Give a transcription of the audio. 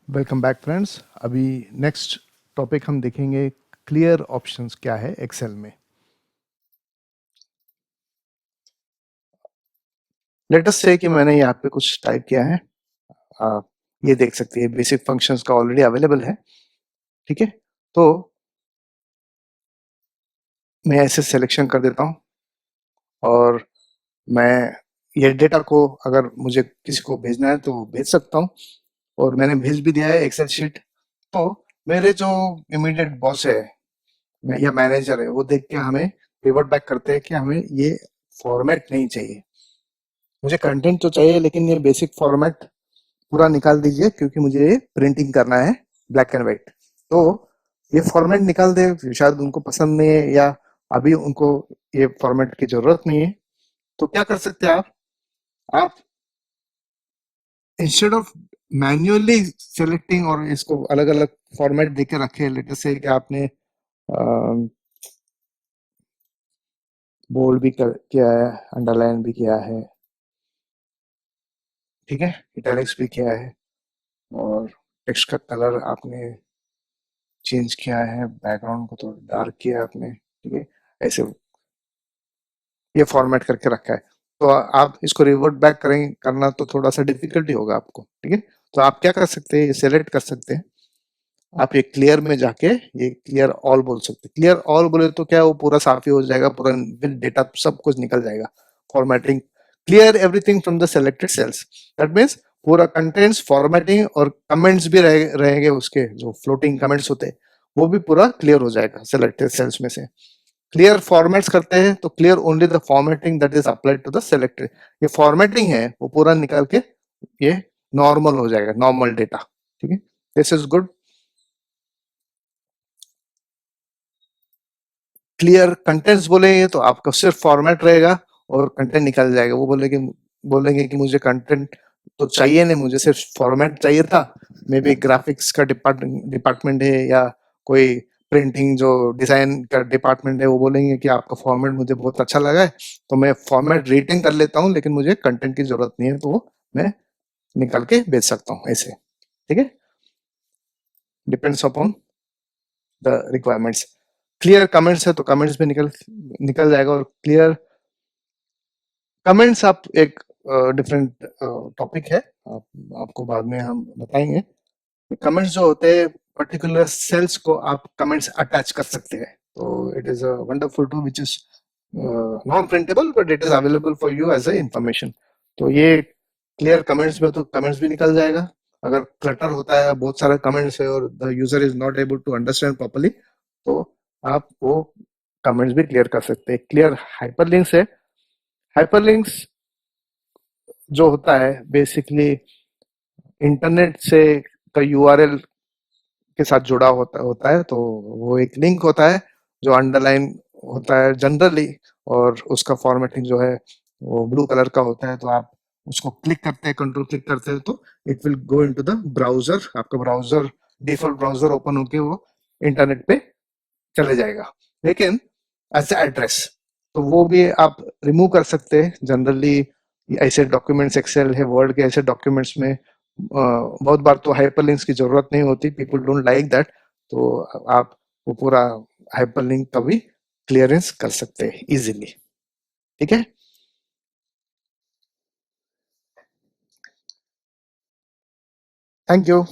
Welcome back friends. अभी next topic हम देखेंगे क्लियर ऑप्शंस क्या है एक्सेल में। लेट अस से कि मैंने यहाँ पे कुछ टाइप किया है। आप ये देख सकते हैं बेसिक फंक्शंस का ऑलरेडी अवेलेबल है। ठीक है, तो मैं ऐसे सिलेक्शन कर देता हूँ और मैं ये डेटा को अगर मुझे किसी को भेजना है तो भेज सकता हूँ और मैंने भेज भी दिया है एक्सेल शीट। तो मेरे जो इमीडिएट बॉस है या मैनेजर है वो देख के हमें रिवर्ट बैक करते हैं कि हमें ये फॉर्मेट नहीं चाहिए। मुझे कंटेंट तो चाहिए लेकिन ये बेसिक फॉर्मेट पूरा निकाल दीजिए क्योंकि मुझे ये प्रिंटिंग करना है ब्लैक एंड व्हाइट। तो ये फॉर्मेट निकाल दे, शायद उनको पसंद नहीं है या अभी उनको ये फॉर्मेट की जरूरत नहीं है। तो क्या कर सकते हैं आप इंस्टेड ऑफ मैन्युअली सेलेक्टिंग और इसको अलग अलग फॉर्मेट देके रखे, लेटर से कि आपने बोल्ड भी किया है, अंडरलाइन भी किया है, ठीक है, इटैलिक्स भी किया है और टेक्स्ट का कलर आपने चेंज किया है, बैकग्राउंड को थोड़ा डार्क किया है आपने, ठीक है, ऐसे ये फॉर्मेट करके रखा है। तो आप इसको रिवर्ट बैक करेंगे करना तो थोड़ा सा डिफिकल्टी होगा आपको, ठीक है। तो आप क्या कर सकते हैं, ये सेलेक्ट कर सकते हैं। आप ये क्लियर में जाके ये क्लियर ऑल बोल सकते हैं। क्लियर ऑल बोले तो क्या वो पूरा साफ ही हो जाएगा, पूरा विद डेटा सब कुछ निकल जाएगा। Formatting clear everything from the selected cells, that means पूरा कंटेंट्स फॉर्मेटिंग और कमेंट्स भी रहेंगे, उसके जो फ्लोटिंग कमेंट्स होते हैं वो भी पूरा क्लियर हो जाएगा सेलेक्टेड सेल्स में से। क्लियर फॉर्मेट्स करते हैं तो clear only the formatting that is applied to the selected. ये फॉर्मेटिंग है वो पूरा निकाल के ये नॉर्मल हो जाएगा, नॉर्मल डेटा, ठीक है। This is good. Clear contents बोलेंगे तो आपका सिर्फ फॉर्मेट रहेगा और कंटेंट निकल जाएगा। वो बोलेंगे कि मुझे कंटेंट तो चाहिए नहीं, मुझे सिर्फ फॉर्मेट चाहिए था। मे बी ग्राफिक्स का डिपार्टमेंट है या कोई प्रिंटिंग जो डिजाइन का डिपार्टमेंट है, वो बोलेंगे कि आपका फॉर्मेट मुझे बहुत अच्छा लगा है तो मैं फॉर्मेट रिटेन कर लेता हूँ लेकिन मुझे कंटेंट की जरूरत नहीं है, तो वो मैं निकल के भेज सकता हूँ ऐसे, ठीक है। Depends upon the requirements. Clear comments है तो कमेंट्स भी निकल निकल जाएगा। और क्लियर कमेंट्स आप एक डिफरेंट टॉपिक है, आपको बाद में हम बताएंगे। कमेंट्स जो होते हैं पर्टिकुलर सेल्स को आप कमेंट्स अटैच कर सकते हैं। तो it is a wonderful tool which is non printable but it is available for you as a information. तो ये क्लियर कमेंट्स में तो कमेंट्स भी निकल जाएगा। अगर क्लटर होता है, बहुत सारे कमेंट्स है और the user is not able to understand properly, तो आप वो कमेंट्स भी क्लियर कर सकते हैं। क्लियर हाइपरलिंक्स है। हाइपरलिंक्स जो होता है बेसिकली इंटरनेट से का यूआरएल के साथ जुड़ा होता है, तो वो एक लिंक होता है जो अंडरलाइन होता है जनरली, और उसका फॉर्मेटिंग जो है वो ब्लू कलर का होता है। तो आप उसको क्लिक करते हैं, कंट्रोल क्लिक करते हैं तो it will go into the browser. आपका ब्राउजर डिफॉल्ट ब्राउजर ओपन होके वो इंटरनेट पे चले जाएगा। लेकिन एज एड्रेस तो वो भी आप रिमूव कर सकते हैं। जनरली ऐसे डॉक्यूमेंट्स, एक्सेल है, वर्ड के ऐसे डॉक्यूमेंट्स में बहुत बार तो हाइपरलिंक्स की जरूरत नहीं होती, पीपल डोंट लाइक दैट। तो आप वो पूरा हाइपरलिंक का भी क्लियरेंस कर सकते हैं इजीली, ठीक है। Thank you.